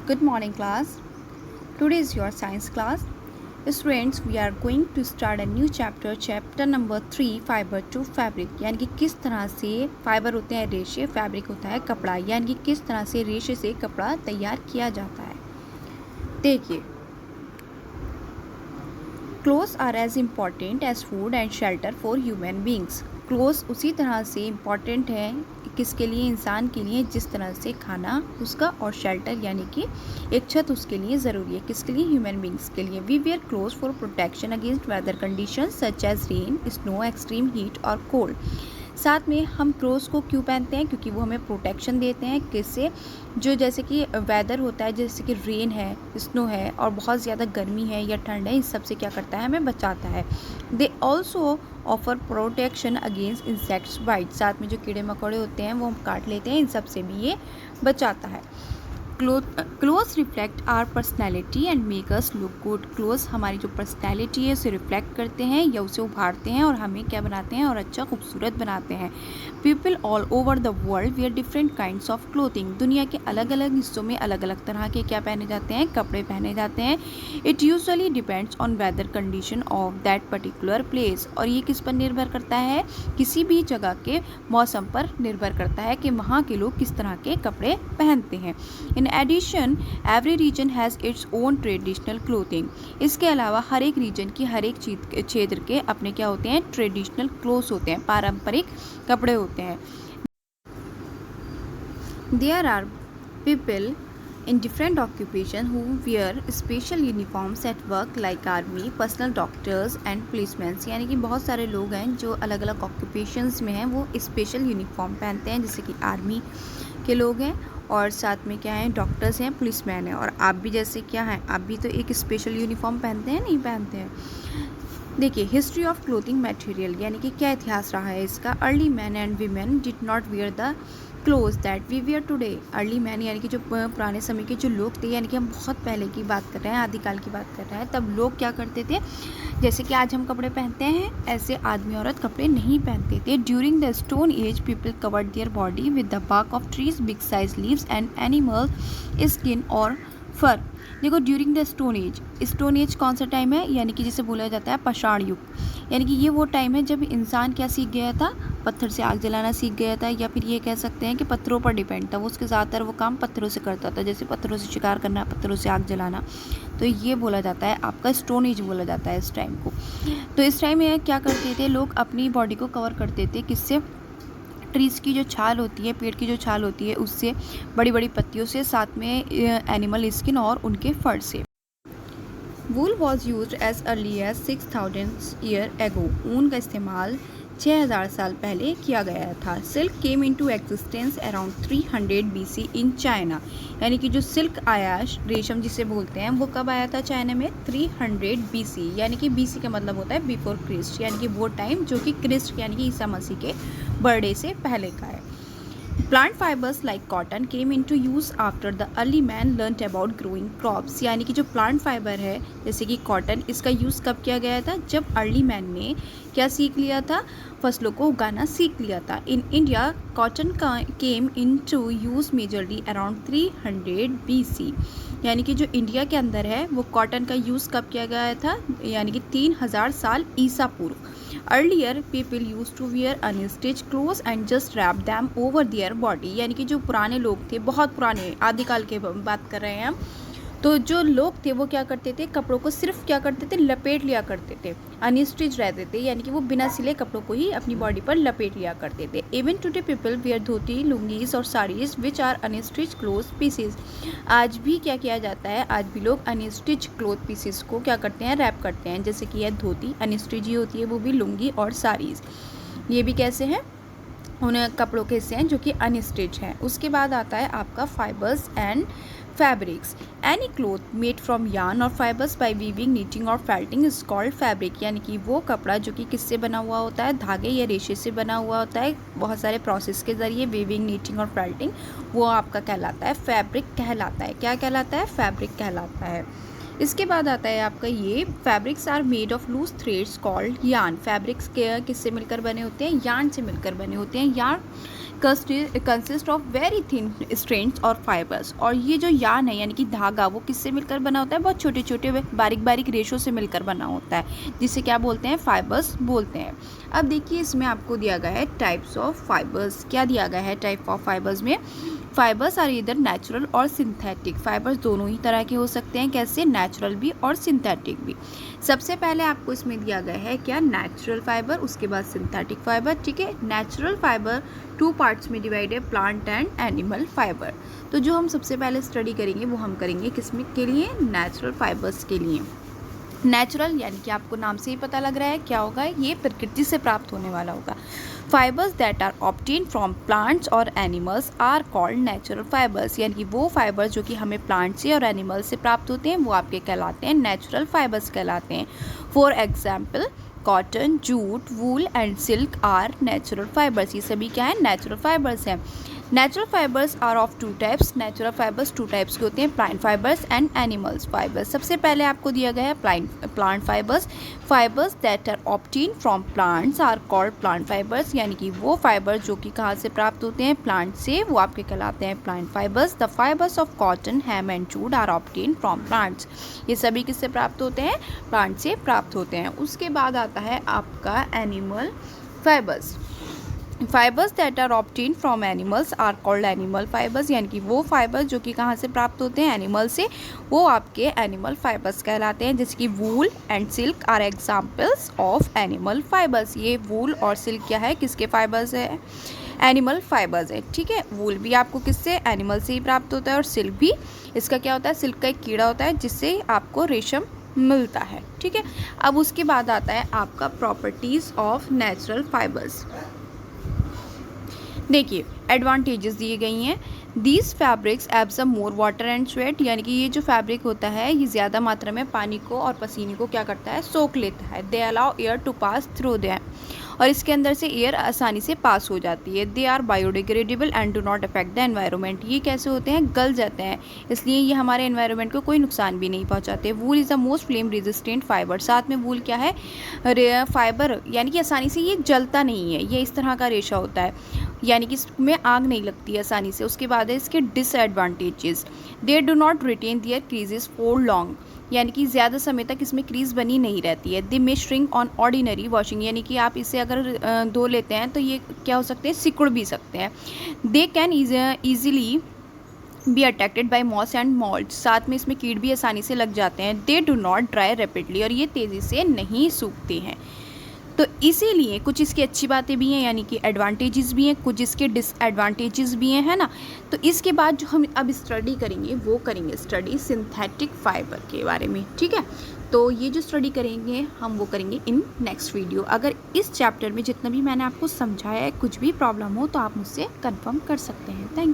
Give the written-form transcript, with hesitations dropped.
Good morning, class. Today is your science class. Students, we are going to start a new chapter number 3, fiber to fabric. यानी कि किस तरह से fibre होते हैं रेशे, फैब्रिक होता है कपड़ा, यानी कि किस तरह से रेशे से कपड़ा तैयार किया जाता है। देखिए, clothes are as important as food and shelter for human beings. Clothes उसी तरह से इम्पॉर्टेंट है किसके लिए, इंसान के लिए, जिस तरह से खाना उसका और शेल्टर यानी कि एक छत उसके लिए ज़रूरी है। किसके लिए, ह्यूमन बींग्स के लिए। We wear clothes for protection against weather condition such as rain, snow, extreme heat और कोल्ड। साथ में हम क्लोथ्स को क्यों पहनते हैं, क्योंकि वो हमें प्रोटेक्शन देते हैं। किससे, जो जैसे कि वेदर होता है, जैसे कि रेन है, स्नो है और बहुत ज़्यादा गर्मी है या ठंड है, इस सब से क्या करता है, हमें बचाता है। They also offer protection against insects bite. साथ में जो कीड़े मकोड़े होते हैं वो हम काट लेते हैं, इन सब से भी ये बचाता है। Clothes reflect our personality and make us look good. Clothes हमारी जो पर्सनैलिटी है उसे रिफ्लेक्ट करते हैं या उसे उभारते हैं और हमें क्या बनाते हैं, और अच्छा खूबसूरत बनाते हैं। People all over the world wear different kinds of clothing. दुनिया के अलग अलग हिस्सों में अलग अलग तरह के क्या पहने जाते हैं, कपड़े पहने जाते हैं। It usually depends on whether condition of that particular place. और ये किस पर निर्भर करता है, किसी भी जगह के मौसम पर निर्भर करता है कि वहाँ के लोग किस तरह के कपड़े पहनते हैं। In addition every region has its own traditional clothing. इसके अलावा हर एक रीजन की, हर एक क्षेत्र के अपने क्या होते हैं, ट्रेडिशनल क्लोथ्स होते हैं, पारंपरिक कपड़े होते हैं। There are people in different occupations who wear special uniforms at work like army, personal doctors and policemen। यानी कि बहुत सारे लोग हैं जो अलग अलग occupations में हैं, वो स्पेशल यूनिफॉर्म पहनते हैं, जैसे कि आर्मी के लोग हैं और साथ में क्या हैं, डॉक्टर्स हैं, पुलिसमैन हैं। और आप भी जैसे क्या हैं, आप भी तो एक स्पेशल यूनिफॉर्म पहनते हैं, नहीं पहनते हैं। देखिए, हिस्ट्री ऑफ क्लोथिंग मटेरियल यानी कि क्या इतिहास रहा है इसका। Early man and women did not wear the clothes that we wear today. Early man यानी कि जो पुराने समय के जो लोग थे, यानी कि हम बहुत पहले की बात कर रहे हैं, आदिकाल की बात कर रहे हैं, तब लोग क्या करते थे, जैसे कि आज हम कपड़े पहनते हैं ऐसे आदमी औरत कपड़े नहीं पहनते थे। During the stone age people covered their body with the bark of trees, big size leaves and animal skin और फर। देखो, ड्यूरिंग द स्टोन एज कौन सा टाइम है, यानी कि जिसे बोला जाता है पाषाण युग। यानी कि ये वो टाइम है जब इंसान क्या सीख गया था, पत्थर से आग जलाना सीख गया था, या फिर ये कह सकते हैं कि पत्थरों पर डिपेंड था। वो उसके ज़्यादातर वो काम पत्थरों से करता था, जैसे पत्थरों से शिकार करना, पत्थरों से आग जलाना। तो ये बोला जाता है आपका स्टोन एज बोला जाता है इस टाइम को। तो इस टाइम में क्या करते थे लोग, अपनी बॉडी को कवर करते थे, किससे, ट्रीज़ की जो छाल होती है, पेड़ की जो छाल होती है उससे, बड़ी बड़ी पत्तियों से, साथ में एनिमल स्किन और उनके फर से। Wool was use as early as 6000 year ago. ऊन का इस्तेमाल 6000 साल पहले किया गया था। Silk came into existence around 300 BC in China. यानी कि जो सिल्क आया, रेशम जिसे बोलते हैं, वो कब आया था चाइना में, 300 BC। यानी कि BC का मतलब होता है बिफोर क्रिस्ट, यानी कि वो टाइम जो कि क्रिस्ट यानी कि ईसा मसीह के बर्थडे से पहले का है। Plant fibres like cotton came into use after the early man learned about growing crops. यानी कि जो प्लांट फाइबर है जैसे कि कॉटन, इसका यूज़ कब किया गया था, जब अर्ली मैन ने क्या सीख लिया था, फसलों को उगाना सीख लिया था। इन इंडिया कॉटन का came into use majorly around 300 BC। यानी कि जो इंडिया के अंदर है वो कॉटन का यूज़ कब किया गया था, यानी कि 3000 साल ईसा पूर्व। Earlier people use to wear unstitch clothes and just wrap them over their body. यानी कि जो पुराने लोग थे, बहुत पुराने आदिकाल के बात कर रहे हैं हम, तो जो लोग थे वो क्या करते थे, कपड़ों को सिर्फ क्या करते थे, लपेट लिया करते थे, अनस्टिच रहते थे, यानी कि वो बिना सिले कपड़ों को ही अपनी बॉडी पर लपेट लिया करते थे। Even today people wear dhoti, lungis और saris which are unstitch cloth pieces. आज भी क्या किया जाता है, आज भी लोग अनस्टिच क्लोथ पीसेस को क्या करते हैं, रैप करते हैं। जैसे कि यह धोती अनस्टिच ही होती है, वो भी लुंगी और साड़ीज़, ये भी कैसे हैं, उन कपड़ों के हिस्से हैं जो कि अनस्टिच हैं। उसके बाद आता है आपका fibres and fabrics. Any cloth made from yarn और फाइबर्स बाय वीविंग, नीटिंग और फेल्टिंग इज कॉल्ड फैब्रिक। यानी कि वो कपड़ा जो कि किससे बना हुआ होता है, धागे या रेशे से बना हुआ होता है, बहुत सारे प्रोसेस के ज़रिए, वीविंग, नीटिंग और फेल्टिंग, वो आपका कहलाता है फैब्रिक कहलाता है। क्या कहलाता है, फैब्रिक कहलाता है। इसके बाद आता है आपका ये fabrics are made of loose threads called yarn. Fabrics के किससे मिलकर बने होते हैं? यार्न से मिलकर बने होते हैं। Yarn consist of very thin strands और फाइबर्स। और ये जो यार्न है यानी कि धागा, वो किससे मिलकर बना होता है? बहुत छोटे छोटे बारीक बारीक रेशों से मिलकर बना होता है, जिसे क्या बोलते हैं? फाइबर्स बोलते हैं। अब देखिए इसमें आपको दिया गया है टाइप्स ऑफ फाइबर्स। क्या दिया गया है टाइप ऑफ फाइबर्स में? फाइबर्स आर इधर नेचुरल और सिंथेटिक। फाइबर्स दोनों ही तरह के हो सकते हैं। कैसे? नेचुरल भी और सिंथेटिक भी। सबसे पहले आपको इसमें दिया गया है क्या? नेचुरल फाइबर, उसके बाद सिंथेटिक फाइबर। ठीक है, नेचुरल फाइबर 2 पार्ट्स में डिवाइड है, प्लांट एंड एनिमल फाइबर। तो जो हम सबसे पहले स्टडी करेंगे वो हम करेंगे किसमें के लिए? नेचुरल फाइबर्स के लिए। नेचुरल यानी कि आपको नाम से ही पता लग रहा है क्या होगा, ये प्रकृति से प्राप्त होने वाला होगा। Fibres that are obtain from plants और animals are called natural fibres. यानी कि वो फाइबर्स जो कि हमें प्लांट से और एनिमल से प्राप्त होते हैं वो आपके कहलाते हैं नेचुरल फाइबर्स कहलाते हैं। For example cotton, jute, wool and silk are natural fibres. ये सभी क्या है? नेचुरल फाइबर्स हैं। Natural fibres are of 2 types. Natural fibres 2 types के होते हैं, plant fibres and animals fibres. सबसे पहले आपको दिया गया है plant fibres. Fibres that are obtain from plants are called plant fibres. यानी कि वो फाइबर्स जो कि कहाँ से प्राप्त होते हैं? प्लांट से, वो आपके कहलाते हैं plant fibres. The fibres of cotton, hemp and jute are obtain from plants. ये सभी किससे प्राप्त होते हैं? प्लांट से प्राप्त होते हैं। उसके बाद आता है आपका animal fibres. Fibres that are obtain from animals are called animal fibres. यानी कि वो फाइबर्स जो कि कहाँ से प्राप्त होते हैं? एनिमल से, वो आपके एनिमल फाइबर्स कहलाते हैं। जैसे कि wool and silk are examples of animal fibres. ये वूल और सिल्क क्या है? किसके फाइबर्स है? एनिमल फाइबर्स है। ठीक है, वूल भी आपको किससे? एनिमल से ही प्राप्त होता है। और सिल्क भी, इसका क्या होता है? सिल्क का एक कीड़ा होता है जिससे आपको रेशम मिलता है। ठीक है, अब उसके बाद आता है आपका प्रॉपर्टीज ऑफ नेचुरल फाइबर्स। देखिए एडवांटेजेस दिए गई हैं। These fabrics absorb more water and sweat. यानी कि ये जो फैब्रिक होता है ये ज़्यादा मात्रा में पानी को और पसीने को क्या करता है? सोख लेता है। They allow air to pass through them. और इसके अंदर से एयर आसानी से पास हो जाती है। They are biodegradable and do not affect the environment. ये कैसे होते हैं? गल जाते हैं, इसलिए ये हमारे एनवायरनमेंट को कोई नुकसान भी नहीं पहुंचाते। Wool is the most flame resistant fibre. साथ में वूल क्या है? फाइबर, यानी कि आसानी से ये जलता नहीं है। ये इस तरह का रेशा होता है, यानी कि इसमें आग नहीं लगती है आसानी से। उसके बाद है इसके disadvantages. They do not retain their creases for long. यानी कि ज़्यादा समय तक इसमें क्रीज बनी नहीं रहती है। दे मे श्रिंक ऑन ऑर्डिनरी वॉशिंग। यानी कि आप इसे अगर धो लेते हैं तो ये क्या हो सकते हैं? सिकुड़ भी सकते हैं। They can easily be attracted by moths and mould. साथ में इसमें कीट भी आसानी से लग जाते हैं। दे डू नॉट ड्राई रैपिडली। और ये तेज़ी से नहीं सूखते हैं। तो इसीलिए कुछ इसकी अच्छी बातें भी हैं, यानी कि एडवांटेजेस भी हैं, कुछ इसके डिसएडवांटेजेस भी हैं, है ना। तो इसके बाद जो हम अब स्टडी करेंगे वो करेंगे स्टडी सिंथेटिक फाइबर के बारे में। ठीक है, तो ये जो स्टडी करेंगे हम वो करेंगे इन नेक्स्ट वीडियो। अगर इस चैप्टर में जितना भी मैंने आपको समझाया है कुछ भी प्रॉब्लम हो तो आप मुझसे कंफर्म कर सकते हैं। Thank you.